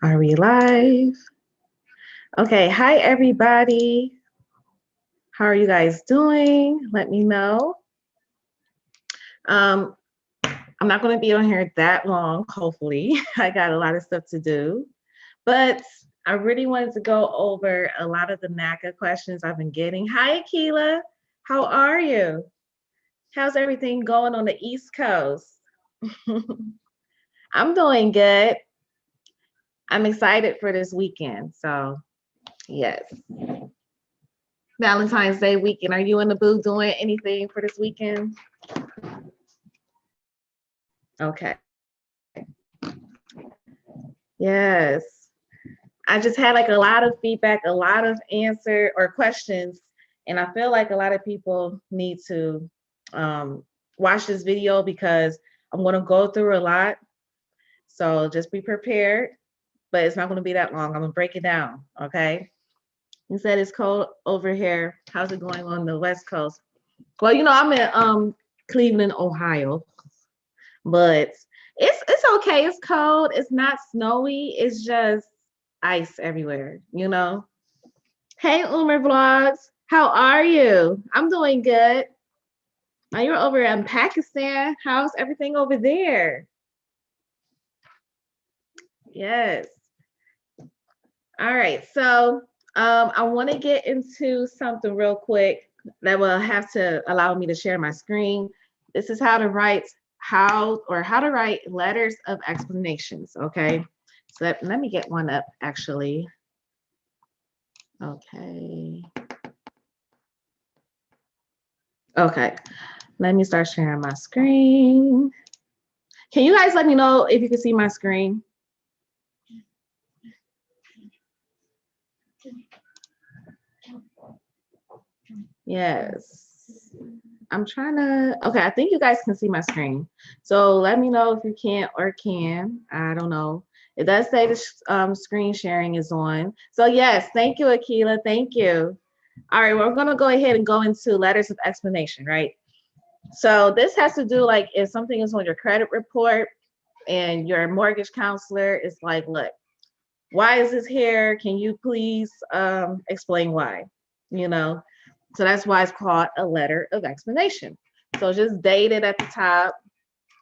Are we live? Okay, hi everybody. How are you guys doing? Let me know. Um, I'm not going to be on here that long, hopefully. I got a lot of stuff to do, but I really wanted to go over a lot of the NACA questions I've been getting. Hi, Akila. How are you? How's everything going on the East Coast? I'm doing good. I'm excited for this weekend. So, yes. Valentine's Day weekend. Are you in the booth doing anything for this weekend? Okay. Yes. I just had like a lot of feedback, a lot of answer or questions, and I feel like a lot of people need to watch this video because I'm going to go through a lot. So just be prepared, but it's not going to be that long. I'm going to break it down. Okay. You said it's cold over here. How's it going on the West Coast? Well, I'm in Cleveland, Ohio, but it's okay. It's cold. It's not snowy. It's just ice everywhere. Hey, Umer Vlogs, how are you? I'm doing good. Now you're over in Pakistan. How's everything over there? Yes. All right. So I want to get into something real quick that will have to allow me to share my screen. This is how to write letters of explanations. Okay. So let me get one up actually. Okay. Okay. Let me start sharing my screen. Can you guys let me know if you can see my screen? Yes. I'm trying to, okay, I think you guys can see my screen. So let me know if you can't or can. I don't know. It does say the screen sharing is on. So yes, thank you, Akila. Thank you. All right, we're gonna go ahead and go into letters of explanation, right? So this has to do like if something is on your credit report and your mortgage counselor is like, look, why is this here? Can you please explain why? You know, so that's why it's called a letter of explanation. So just date it at the top.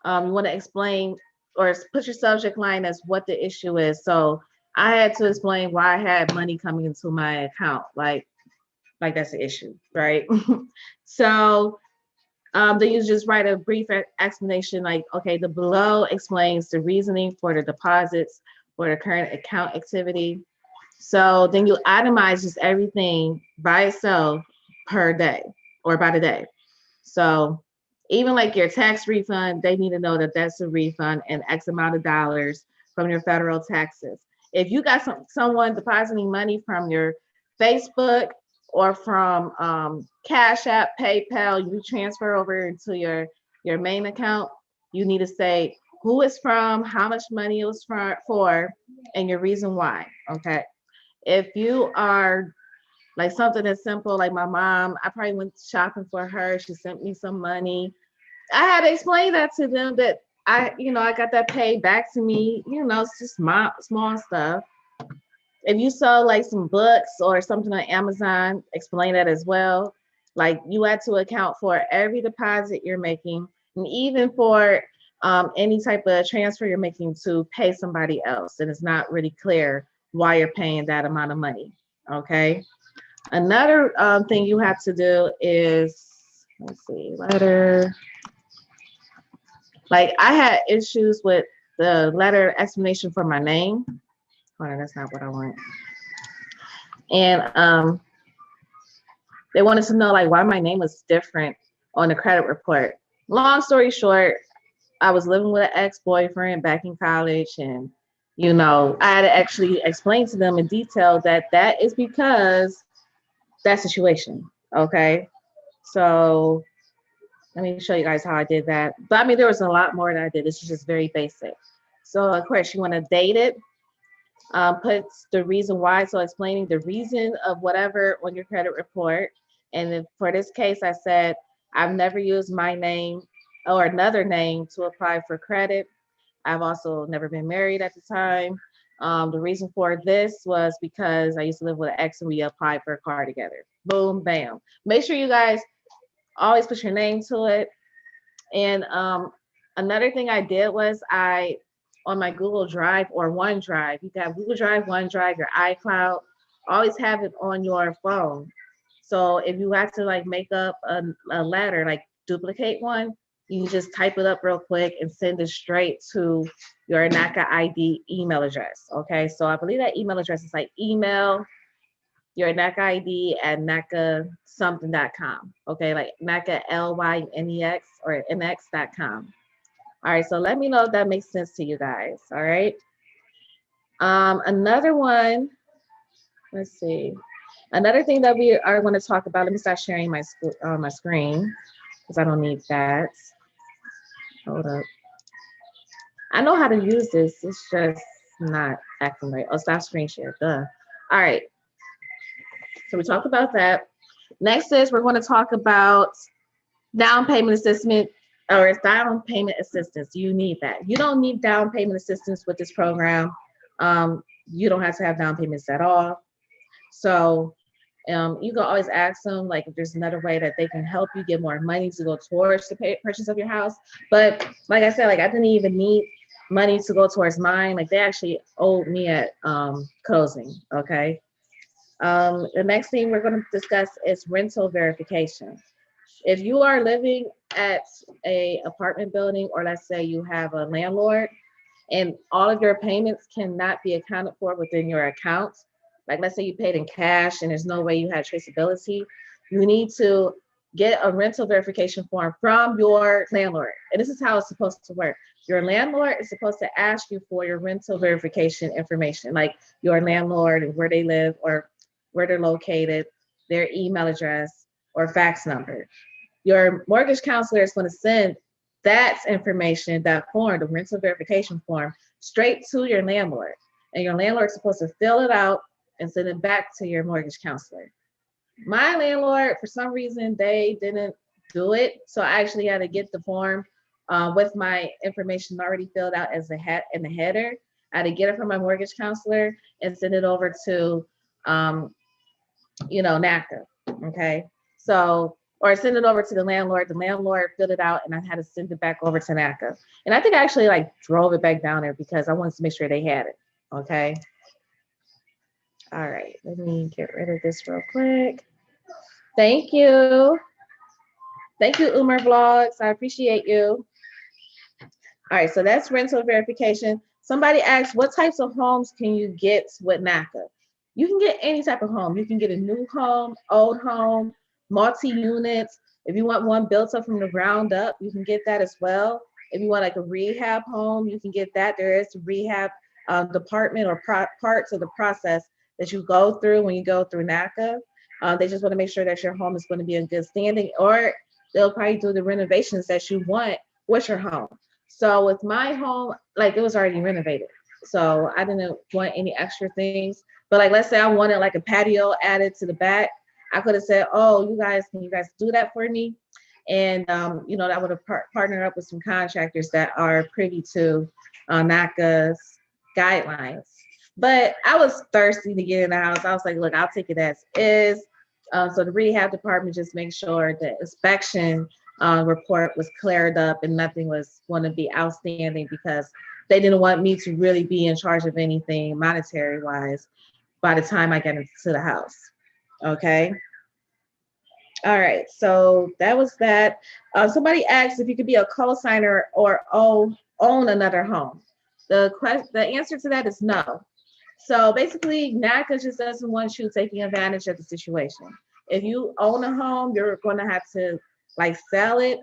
You want to explain or put your subject line as what the issue is. So I had to explain why I had money coming into my account. Like that's the issue, right? So then you just write a brief explanation like, okay, the below explains the reasoning for the deposits for the current account activity. So then you itemize just everything by itself per day or by the day. So even like your tax refund, they need to know that that's a refund and X amount of dollars from your federal taxes. If you got someone depositing money from your Facebook or from Cash App, PayPal, you transfer over into your main account, you need to say who it's from, how much money it was for, and your reason why. Okay. If you are like something as simple like my mom, I probably went shopping for her. She sent me some money. I had to explain that to them that I got that paid back to me. It's just small stuff. If you sell like some books or something on Amazon, explain that as well. Like you had to account for every deposit you're making, and even for any type of transfer you're making to pay somebody else. And it's not really clear why you're paying that amount of money. Okay. Another thing you have to do is, let's see, letter. Like I had issues with the letter explanation for my name. Hold on, that's not what I want. And they wanted to know like why my name was different on the credit report. Long story short, I was living with an ex-boyfriend back in college, and I had to actually explain to them in detail that that is because that situation. Okay, so let me show you guys how I did that. But I mean, there was a lot more that I did. This is just very basic. So of course, you want to date it. Put the reason why. So explaining the reason of whatever on your credit report. And then for this case, I said, I've never used my name or another name to apply for credit. I've also never been married at the time. The reason for this was because I used to live with an ex and we applied for a car together. Boom, bam. Make sure you guys always put your name to it. And another thing I did was on my Google Drive or OneDrive, you got Google Drive, OneDrive, your iCloud, always have it on your phone. So if you have to like make up a letter, like duplicate one, you can just type it up real quick and send it straight to your NACA ID email address. Okay, so I believe that email address is like email your NACA ID at NACA something.com. Okay, like NACA LYNEX or NX.com. All right, so let me know if that makes sense to you guys. All right. Another one, let's see. Another thing that we are going to talk about, let me start sharing my screen because I don't need that. Hold up. I know how to use this. It's just not acting right. Oh, stop screen share. Duh. All right. So we talked about that. Next is we're going to talk about down payment assistance or down payment assistance. You need that. You don't need down payment assistance with this program. You don't have to have down payments at all. So you can always ask them like if there's another way that they can help you get more money to go towards the purchase of your house. But like I said, like I didn't even need money to go towards mine. Like they actually owed me at closing. Okay. The next thing we're going to discuss is rental verification. If you are living at a apartment building, or let's say you have a landlord and all of your payments cannot be accounted for within your account, like let's say you paid in cash and there's no way you had traceability, you need to get a rental verification form from your landlord. And this is how it's supposed to work. Your landlord is supposed to ask you for your rental verification information, like your landlord and where they live or where they're located, their email address or fax number. Your mortgage counselor is going to send that information, that form, the rental verification form, straight to your landlord. And your landlord is supposed to fill it out and send it back to your mortgage counselor. My landlord, for some reason, they didn't do it. So I actually had to get the form with my information already filled out as in the header. I had to get it from my mortgage counselor and send it over to NACA, okay? So, or send it over to the landlord filled it out, and I had to send it back over to NACA. And I think I actually like drove it back down there because I wanted to make sure they had it, okay? All right, let me get rid of this real quick. Thank you. Thank you, Umar Vlogs, I appreciate you. All right, so that's rental verification. Somebody asked, what types of homes can you get with NACA? You can get any type of home. You can get a new home, old home, multi-units. If you want one built up from the ground up, you can get that as well. If you want like a rehab home, you can get that. There is a rehab department or parts of the process that you go through when you go through NACA. They just want to make sure that your home is going to be in good standing, or they'll probably do the renovations that you want with your home. So with my home, like it was already renovated. So I didn't want any extra things. But like, let's say I wanted like a patio added to the back. I could have said, oh, can you guys do that for me? And, I would have partnered up with some contractors that are privy to NACA's guidelines. But I was thirsty to get in the house. I was like, look, I'll take it as is. So the rehab department just makes sure the inspection report was cleared up and nothing was going to be outstanding, because they didn't want me to really be in charge of anything monetary wise by the time I get into the house. Okay. All right. So that was that. Somebody asked if you could be a cosigner or own another home. The answer to that is no. So basically, NACA just doesn't want you taking advantage of the situation. If you own a home, you're going to have to like sell it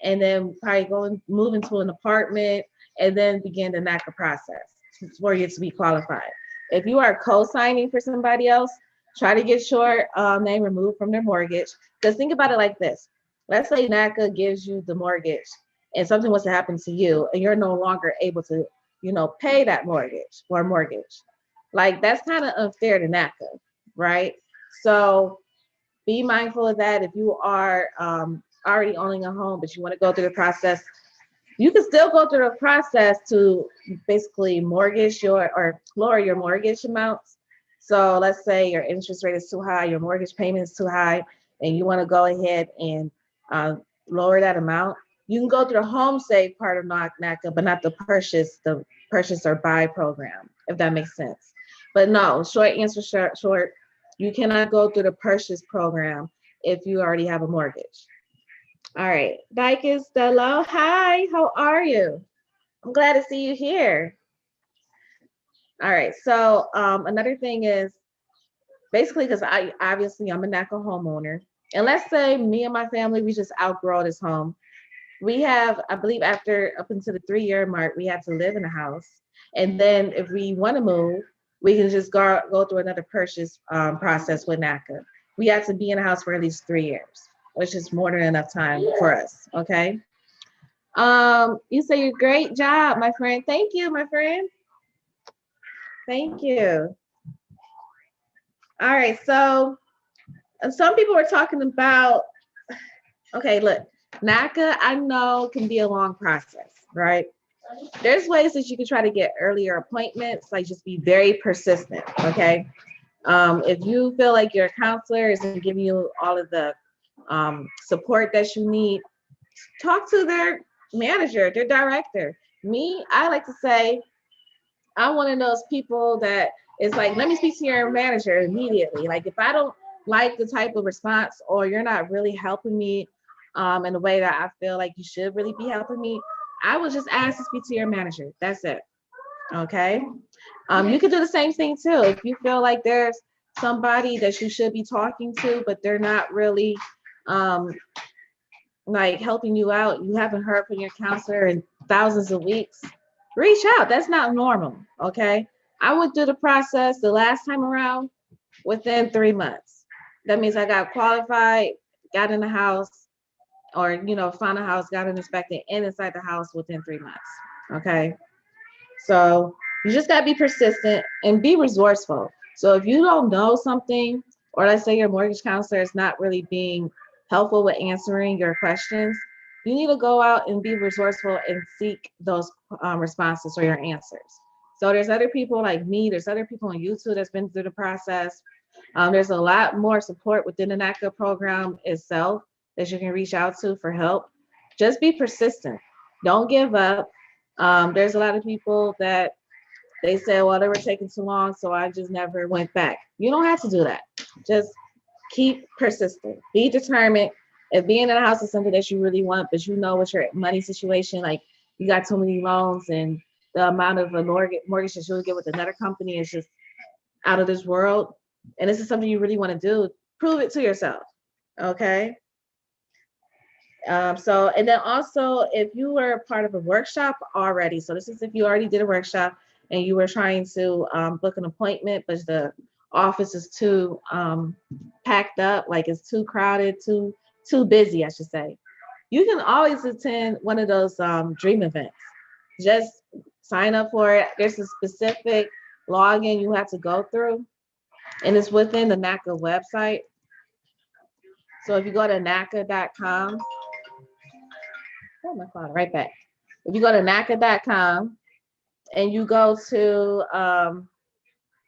and then probably move into an apartment and then begin the NACA process for you to be qualified. If you are co-signing for somebody else, try to get your name removed from their mortgage. Because think about it like this. Let's say NACA gives you the mortgage and something was to happen to you and you're no longer able to, pay that mortgage. Like that's kind of unfair to NACA, right? So be mindful of that. If you are already owning a home, but you want to go through the process You can still go through the process to basically mortgage your or lower your mortgage amounts. So let's say your interest rate is too high, your mortgage payment is too high, and you want to go ahead and uh, lower that amount. You can go through the home save part of NACA, but not the purchase or buy program, if that makes sense. But no, short answer short, you cannot go through the purchase program if you already have a mortgage. All right, Dyke Stella. Hi, how are you? I'm glad to see you here. All right, so another thing is basically because I'm a NACA homeowner, and let's say me and my family we just outgrow this home. We have, I believe, after up until the 3 year mark, we have to live in a house, and then if we want to move, we can just go through another purchase process with NACA. We have to be in a house for at least 3 years, which is more than enough time for us. Okay. You say a great job, my friend. Thank you, my friend. Thank you. All right, so some people were talking about, okay, look, NACA, I know can be a long process, right? There's ways that you can try to get earlier appointments, like just be very persistent, okay? If you feel like your counselor isn't giving you all of the support that you need, talk to their manager, their director. Me, I like to say, I'm one of those people that is like, let me speak to your manager immediately. Like if I don't like the type of response or you're not really helping me in the way that I feel like you should really be helping me, I will just ask to speak to your manager. That's it. Okay. You can do the same thing too. If you feel like there's somebody that you should be talking to, but they're not really um, like helping you out, you haven't heard from your counselor in thousands of weeks, reach out. That's not normal. Okay. I went through the process the last time around within 3 months. That means I got qualified, got in the house, or found a house, got it inspected, and inside the house within 3 months. Okay. So you just gotta be persistent and be resourceful. So if you don't know something, or let's say your mortgage counselor is not really being helpful with answering your questions, you need to go out and be resourceful and seek those responses or your answers. So there's other people like me, there's other people on YouTube that's been through the process. There's a lot more support within the NACA program itself that you can reach out to for help. Just be persistent. Don't give up. There's a lot of people that they say, well, they were taking too long, so I just never went back. You don't have to do that. Just keep persistent. Be determined. If being in a house is something that you really want, but you know what your money situation, like you got too many loans and the amount of a mortgage that you'll get with another company is just out of this world, and this is something you really want to do, prove it to yourself. Okay. So, and then also if you were part of a workshop already, so this is if you already did a workshop and you were trying to book an appointment, but the office is too packed up, like it's too crowded, too busy, I should say. You can always attend one of those dream events. Just sign up for it. There's a specific login you have to go through, and it's within the NACA website. So if you go to NACA.com, oh my God, right back. If you go to NACA.com and you go to,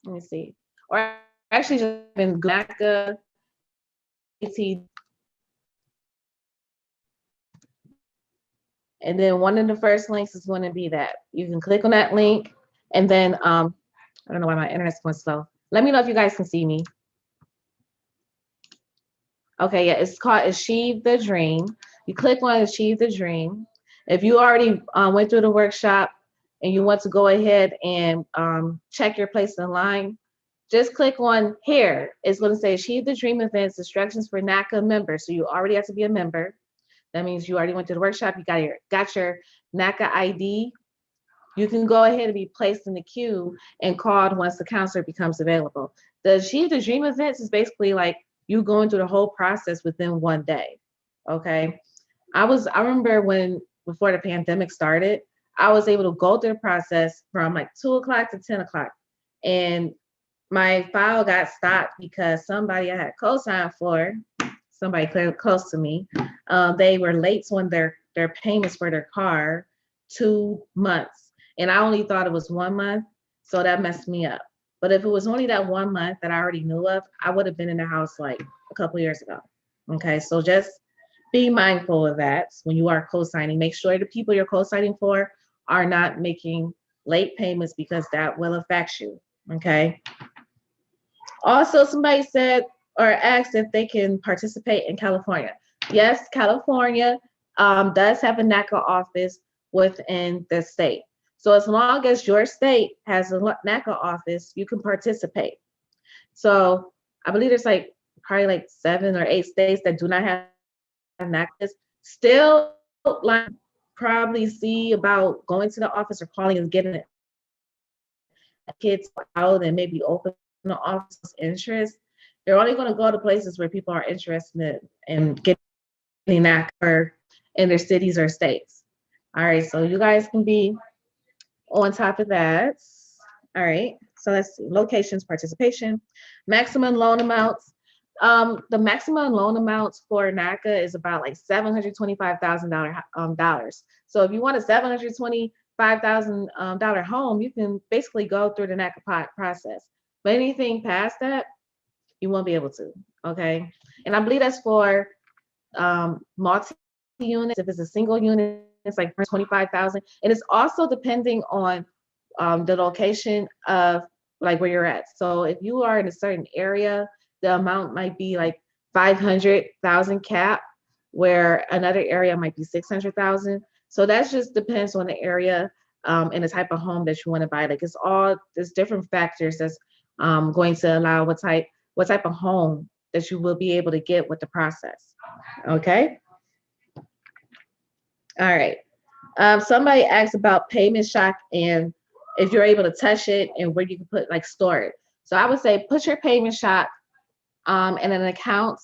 let me see, or actually just in NACA, and then one of the first links is going to be that. You can click on that link, and then I don't know why my internet's going slow. Let me know if you guys can see me. Okay, yeah, it's called Achieve the Dream. You click on Achieve the Dream. If you already went through the workshop and you want to go ahead and check your place in line, just click on here. It's going to say Achieve the Dream Events, instructions for NACA members. So you already have to be a member. That means you already went to the workshop, you got your NACA ID. You can go ahead and be placed in the queue and called once the counselor becomes available. The Achieve the Dream events is basically like you going through the whole process within one day. Okay. I remember before the pandemic started, I was able to go through the process from like 2 o'clock to 10 o'clock. And my file got stopped because somebody I had co-signed for, somebody close to me, they were late on their payments for their car. 2 months. And I only thought it was 1 month. So that messed me up. But if it was only that 1 month that I already knew of, I would have been in the house like a couple years ago. Okay. So just be mindful of that when you are co-signing. Make sure the people you're co-signing for are not making late payments because that will affect you. Okay. Also, somebody said or asked if they can participate in California. Yes, California does have a NACA office within the state. So as long as your state has a NACA office, you can participate. So I believe there's like probably like 7 or 8 states that do not have NACAs. Still, like probably see about going to the office or calling and getting kids out and maybe open the office interest. They're only going to go to places where people are interested in getting that in their cities or states. All right, so you guys can be on top of that. All right, so let's see, locations, participation, maximum loan amounts. The maximum loan amounts for NACA is about like $725,000. So if you want a $725,000 home, you can basically go through the NACA process. But anything past that, you won't be able to. Okay, and I believe that's for multi-units. If it's a single unit, it's like 25,000, and it's also depending on the location of like where you're at. So if you are in a certain area, the amount might be like 500,000 cap, where another area might be 600,000. So that just depends on the area and the type of home that you want to buy. Like there's different factors that's going to allow what type of home that you will be able to get with the process. Okay. All right. Somebody asked about payment shock and if you're able to touch it and where you can store it. So I would say put your payment shock in an account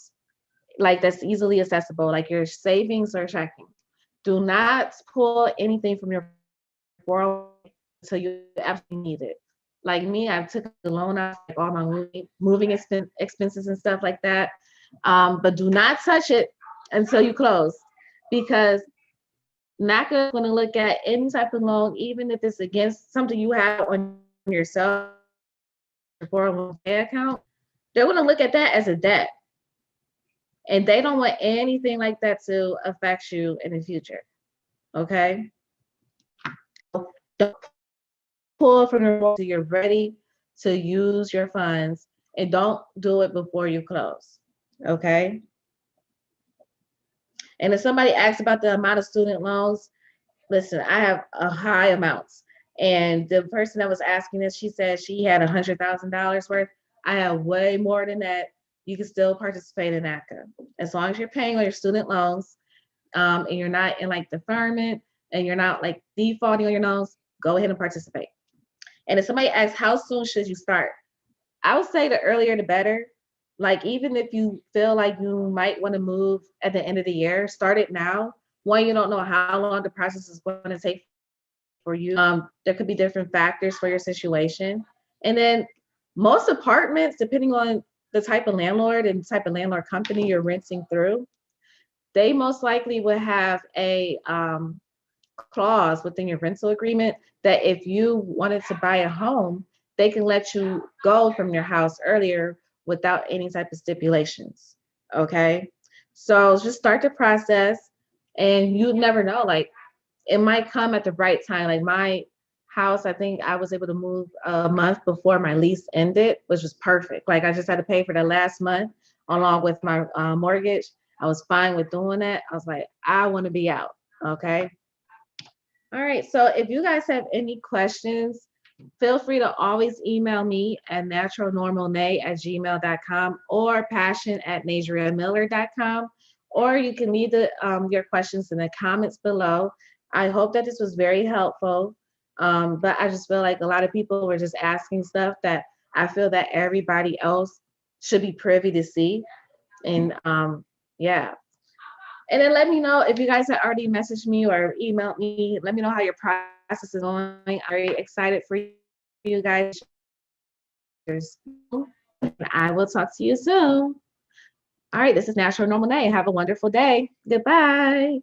like that's easily accessible, like your savings or checking. Do not pull anything from your 401k until you absolutely need it. Like me, I took a loan out, like all my moving expenses and stuff like that. But do not touch it until you close, because NACA is going to look at any type of loan, even if it's against something you have on yourself, your 401k account. They're going to look at that as a debt. And they don't want anything like that to affect you in the future. Okay? Don't pull from the roll until you're ready to use your funds, and don't do it before you close. Okay? And if somebody asks about the amount of student loans, listen, I have a high amounts. And the person that was asking this, she said she had $100,000 worth. I have way more than that. You can still participate in NACA as long as you're paying on your student loans, and you're not in like deferment and you're not like defaulting on your loans. Go ahead and participate. And if somebody asks how soon should you start, I would say the earlier the better. Like even if you feel like you might want to move at the end of the year, start it now. One, you don't know how long the process is going to take for you. There could be different factors for your situation. And then most apartments, depending on the type of landlord and type of landlord company you're renting through, they most likely will have a clause within your rental agreement that if you wanted to buy a home, they can let you go from your house earlier without any type of stipulations. Okay. So just start the process, and you never know, like it might come at the right time. Like my house, I think I was able to move a month before my lease ended, which was perfect. Like I just had to pay for the last month along with my mortgage. I was fine with doing that. I was like, I want to be out. Okay. All right. So if you guys have any questions, feel free to always email me at naturalnormalnae@gmail.com or passion@nadreamiller.com, or you can leave your questions in the comments below. I hope that this was very helpful. But I just feel like a lot of people were just asking stuff that I feel that everybody else should be privy to see. And yeah. And then let me know if you guys have already messaged me or emailed me. Let me know how your process is going. I'm very excited for you guys. I will talk to you soon. All right, this is Natural Normal Nae. Have a wonderful day. Goodbye.